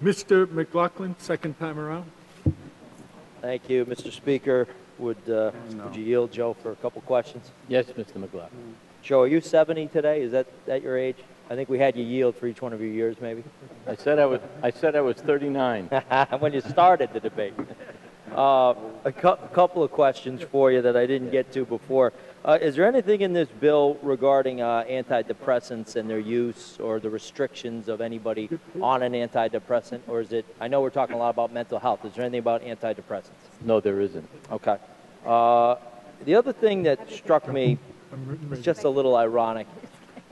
Mr. McLaughlin, second time around. Thank you, Mr. Speaker. Would you yield, Joe, for a couple questions? Yes, Mr. McLaughlin. Joe, are you 70 today? Is that your age? I think we had you yield for each one of your years, maybe. I said I was 39. When you started the debate. A couple of questions for you that I didn't get to before. Is there anything in this bill regarding antidepressants and their use or the restrictions of anybody on an antidepressant? Or is it, I know we're talking a lot about mental health. Is there anything about antidepressants? No, there isn't. Okay. The other thing that struck me, it's just a little ironic,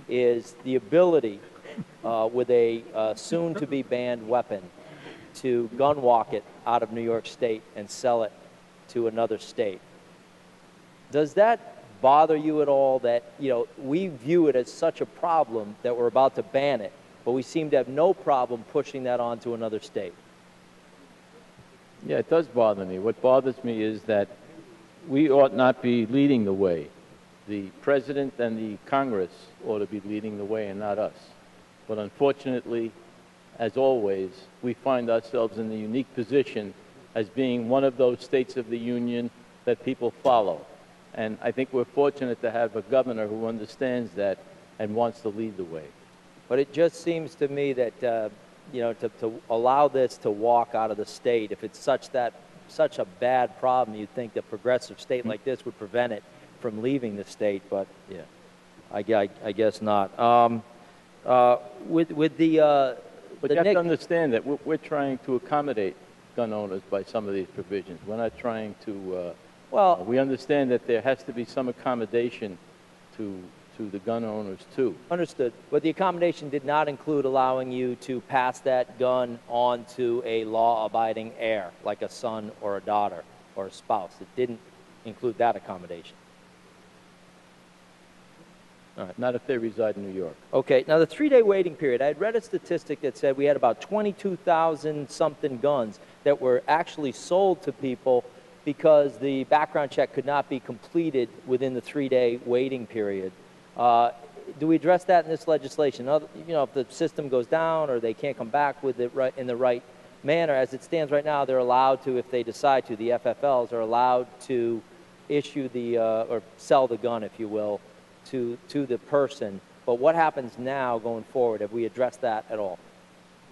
is the ability with a soon-to-be banned weapon to gun walk it out of New York State and sell it to another state. Does that bother you at all that, we view it as such a problem that we're about to ban it, but we seem to have no problem pushing that on to another state? Yeah, it does bother me. What bothers me is that we ought not be leading the way. The President and the Congress ought to be leading the way and not us. But unfortunately, as always, we find ourselves in the unique position as being one of those states of the Union that people follow. And I think we're fortunate to have a governor who understands that and wants to lead the way. But it just seems to me that, to allow this to walk out of the state, if it's such a bad problem, you'd think a progressive state like this would prevent it from leaving the state, but yeah, I guess not. But you have to understand that we're trying to accommodate gun owners by some of these provisions. We're not trying to, we understand that there has to be some accommodation to the gun owners too. Understood. But the accommodation did not include allowing you to pass that gun on to a law-abiding heir, like a son or a daughter or a spouse. It didn't include that accommodation. All right. Not if they reside in New York. Okay. Now, the 3-day waiting period, I had read a statistic that said we had about 22,000-something guns that were actually sold to people because the background check could not be completed within the 3-day waiting period. Do we address that in this legislation? If the system goes down or they can't come back with it in the right manner, as it stands right now, they're allowed to, if they decide to, the FFLs are allowed to issue or sell the gun, if you will, to the person. But what happens now going forward? Have we addressed that at all?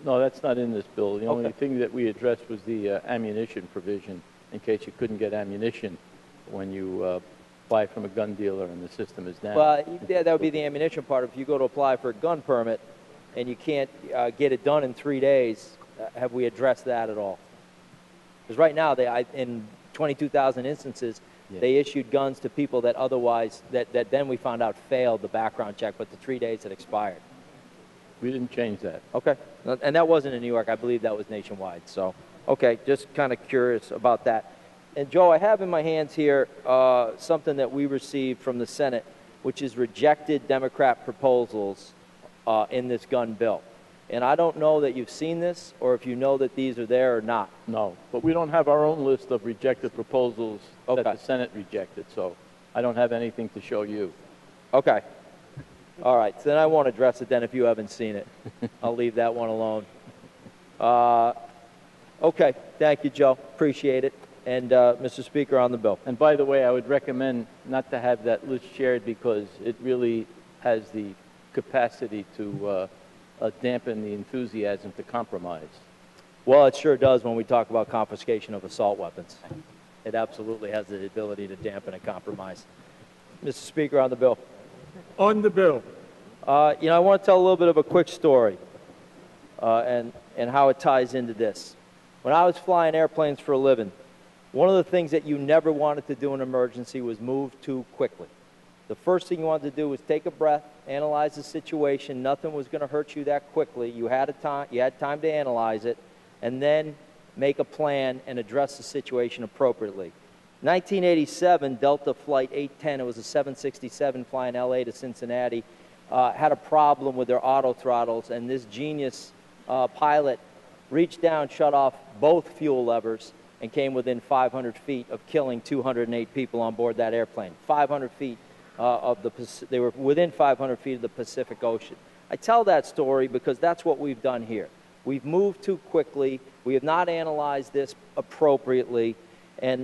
No, that's not in this bill. The only thing that we addressed was the ammunition provision, in case you couldn't get ammunition when you buy from a gun dealer and the system is down. Well, yeah, that would be the ammunition part. If you go to apply for a gun permit and you can't get it done in 3 days, have we addressed that at all? Because right now, in 22,000 instances, they issued guns to people that otherwise, that then we found out failed the background check, but the 3 days had expired. We didn't change that. Okay. And that wasn't in New York. I believe that was nationwide. So, okay, just kind of curious about that. And, Joe, I have in my hands here something that we received from the Senate, which is rejected Democrat proposals in this gun bill. And I don't know that you've seen this or if you know that these are there or not. No, but we don't have our own list of rejected proposals that the Senate rejected, so I don't have anything to show you. Okay. All right, so then I won't address it then if you haven't seen it. I'll leave that one alone. Okay, thank you, Joe. Appreciate it. And, Mr. Speaker, on the bill. And by the way, I would recommend not to have that list shared because it really has the capacity to dampen the enthusiasm to compromise. Well, it sure does when we talk about confiscation of assault weapons. It absolutely has the ability to dampen a compromise. Mr. Speaker, on the bill. On the bill. I want to tell a little bit of a quick story and how it ties into this. When I was flying airplanes for a living, one of the things that you never wanted to do in an emergency was move too quickly. The first thing you wanted to do was take a breath, analyze the situation. Nothing was going to hurt you that quickly. You had time to analyze it, and then make a plan and address the situation appropriately. 1987, Delta Flight 810, it was a 767 flying LA to Cincinnati, had a problem with their auto throttles, and this genius pilot reached down, shut off both fuel levers, and came within 500 feet of killing 208 people on board that airplane. 500 feet they were within 500 feet of the Pacific Ocean. I tell that story because that's what we've done here. We've moved too quickly. We have not analyzed this appropriately. And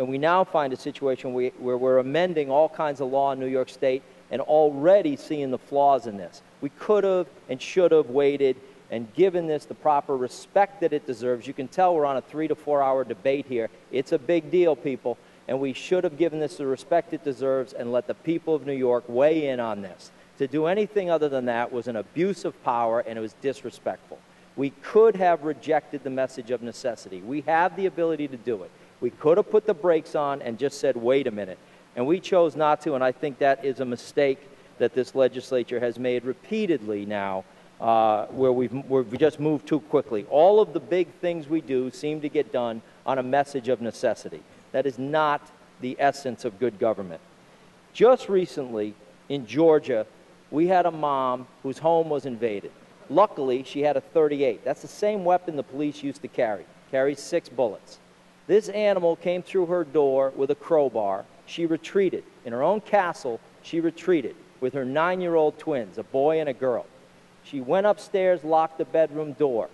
we now find a situation where we're amending all kinds of law in New York State and already seeing the flaws in this. We could have and should have waited and given this the proper respect that it deserves. You can tell we're on a 3 to 4 hour debate here. It's a big deal, people, and we should have given this the respect it deserves and let the people of New York weigh in on this. To do anything other than that was an abuse of power, and it was disrespectful. We could have rejected the message of necessity. We have the ability to do it. We could have put the brakes on and just said, wait a minute. And we chose not to, and I think that is a mistake that this legislature has made repeatedly now, where we've just moved too quickly. All of the big things we do seem to get done on a message of necessity. That is not the essence of good government. Just recently, in Georgia, we had a mom whose home was invaded. Luckily, she had a .38. That's the same weapon the police used to carry. Carries 6 bullets. This animal came through her door with a crowbar. She retreated. In her own castle, she retreated with her 9-year-old twins, a boy and a girl. She went upstairs, locked the bedroom door.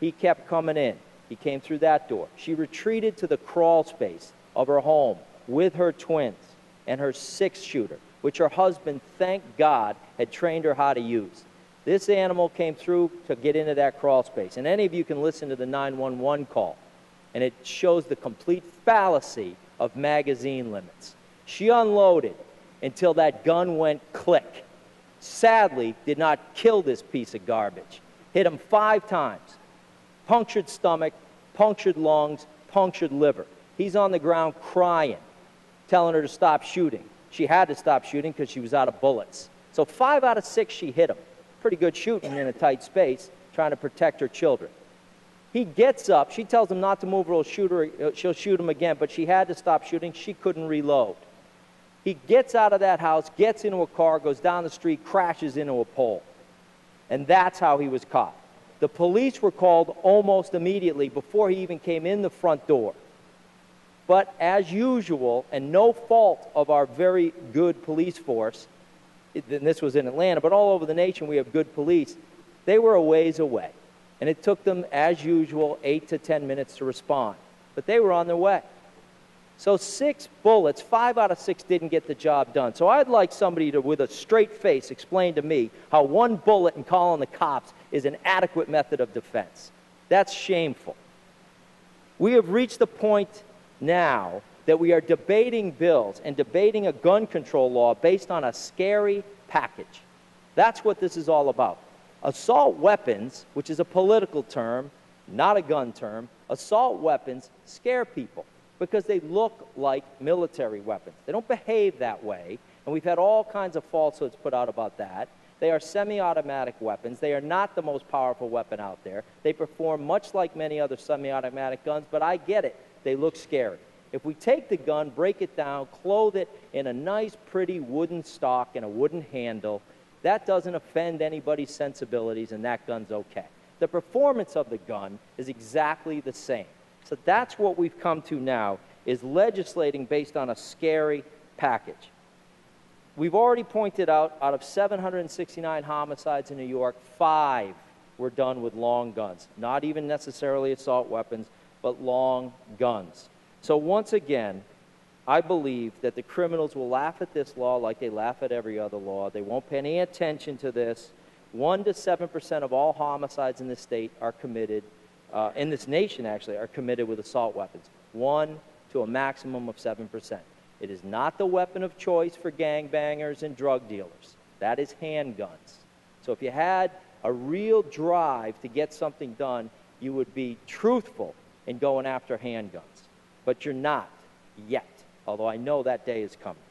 He kept coming in. He came through that door. She retreated to the crawl space of her home with her twins and her 6-shooter, which her husband, thank God, had trained her how to use. This animal came through to get into that crawl space. And any of you can listen to the 911 call, and it shows the complete fallacy of magazine limits. She unloaded until that gun went click. Sadly, did not kill this piece of garbage. Hit him 5 times. Punctured stomach, punctured lungs, punctured liver. He's on the ground crying, telling her to stop shooting. She had to stop shooting because she was out of bullets. So 5 out of 6 she hit him. Pretty good shooting in a tight space, trying to protect her children. He gets up. She tells him not to move or she'll shoot him again, but she had to stop shooting. She couldn't reload. He gets out of that house, gets into a car, goes down the street, crashes into a pole. And that's how he was caught. The police were called almost immediately before he even came in the front door. But as usual, and no fault of our very good police force, and this was in Atlanta, but all over the nation we have good police, they were a ways away. And it took them, as usual, 8 to 10 minutes to respond. But they were on their way. So 6 bullets, 5 out of 6 didn't get the job done. So I'd like somebody to, with a straight face, explain to me how 1 bullet and calling the cops is an adequate method of defense. That's shameful. We have reached the point now that we are debating bills and debating a gun control law based on a scary package. That's what this is all about. Assault weapons, which is a political term, not a gun term, assault weapons scare people because they look like military weapons. They don't behave that way, and we've had all kinds of falsehoods put out about that. They are semi-automatic weapons. They are not the most powerful weapon out there. They perform much like many other semi-automatic guns, but I get it. They look scary. If we take the gun, break it down, clothe it in a nice, pretty wooden stock and a wooden handle, that doesn't offend anybody's sensibilities, and that gun's okay. The performance of the gun is exactly the same. So that's what we've come to now, is legislating based on a scary package. We've already pointed out of 769 homicides in New York, 5 were done with long guns. Not even necessarily assault weapons, but long guns. So once again, I believe that the criminals will laugh at this law like they laugh at every other law. They won't pay any attention to this. 1 to 7% of all homicides in this state are committed, in this nation actually, are committed with assault weapons. 1 to a maximum of 7%. It is not the weapon of choice for gangbangers and drug dealers. That is handguns. So if you had a real drive to get something done, you would be truthful in going after handguns. But you're not yet, although I know that day is coming.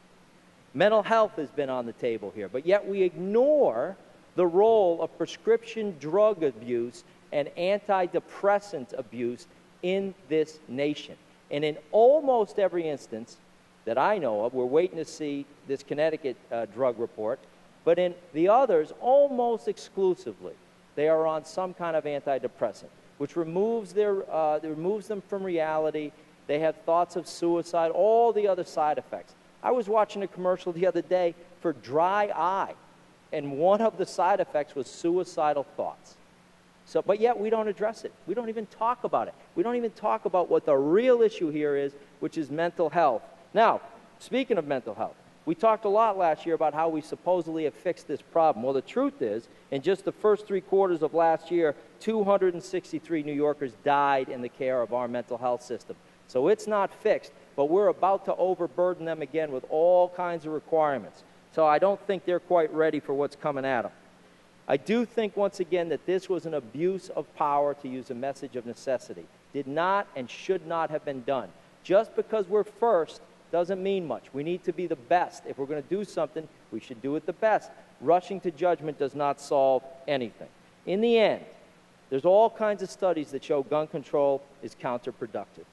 Mental health has been on the table here, but yet we ignore the role of prescription drug abuse and antidepressant abuse in this nation. And in almost every instance that I know of, we're waiting to see this Connecticut drug report, but in the others, almost exclusively, they are on some kind of antidepressant, which removes them from reality. They have thoughts of suicide, all the other side effects. I was watching a commercial the other day for dry eye, and one of the side effects was suicidal thoughts. So, but yet we don't address it. We don't even talk about it. We don't even talk about what the real issue here is, which is mental health. Now, speaking of mental health, we talked a lot last year about how we supposedly have fixed this problem. Well, the truth is, in just the first 3 quarters of last year, 263 New Yorkers died in the care of our mental health system. So it's not fixed, but we're about to overburden them again with all kinds of requirements. So I don't think they're quite ready for what's coming at them. I do think, once again, that this was an abuse of power, to use a message of necessity. Did not and should not have been done. Just because we're first doesn't mean much. We need to be the best. If we're going to do something, we should do it the best. Rushing to judgment does not solve anything. In the end, there's all kinds of studies that show gun control is counterproductive.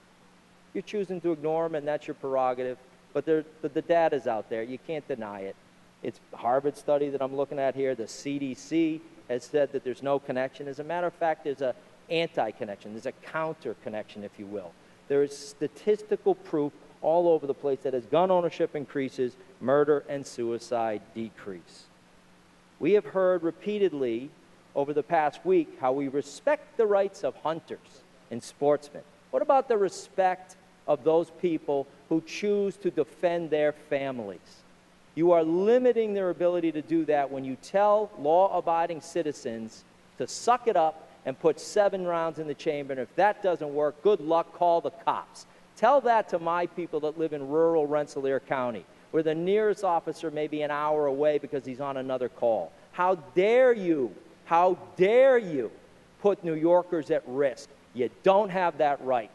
You're choosing to ignore them, and that's your prerogative, but the data's out there. You can't deny it. It's a Harvard study that I'm looking at here. The CDC has said that there's no connection. As a matter of fact, there's an anti-connection. There's a counter-connection, if you will. There is statistical proof all over the place that as gun ownership increases, murder and suicide decrease. We have heard repeatedly over the past week how we respect the rights of hunters and sportsmen. What about the respect of those people who choose to defend their families? You are limiting their ability to do that when you tell law-abiding citizens to suck it up and put 7 rounds in the chamber, and if that doesn't work, good luck, call the cops. Tell that to my people that live in rural Rensselaer County, where the nearest officer may be an hour away because he's on another call. How dare you put New Yorkers at risk? You don't have that right.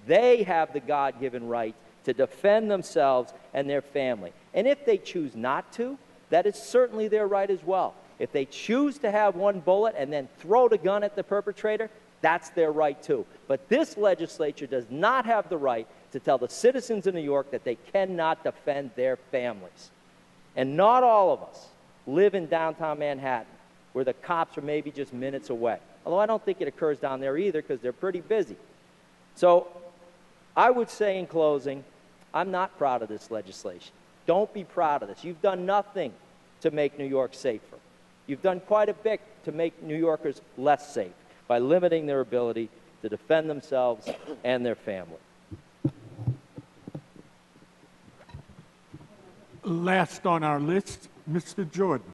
They have the God-given right to defend themselves and their family. And if they choose not to, that is certainly their right as well. If they choose to have 1 bullet and then throw the gun at the perpetrator, that's their right too. But this legislature does not have the right to tell the citizens of New York that they cannot defend their families. And not all of us live in downtown Manhattan, where the cops are maybe just minutes away. Although I don't think it occurs down there either, because they're pretty busy. So I would say in closing, I'm not proud of this legislation. Don't be proud of this. You've done nothing to make New York safer. You've done quite a bit to make New Yorkers less safe by limiting their ability to defend themselves and their family. Last on our list, Mr. Jordan.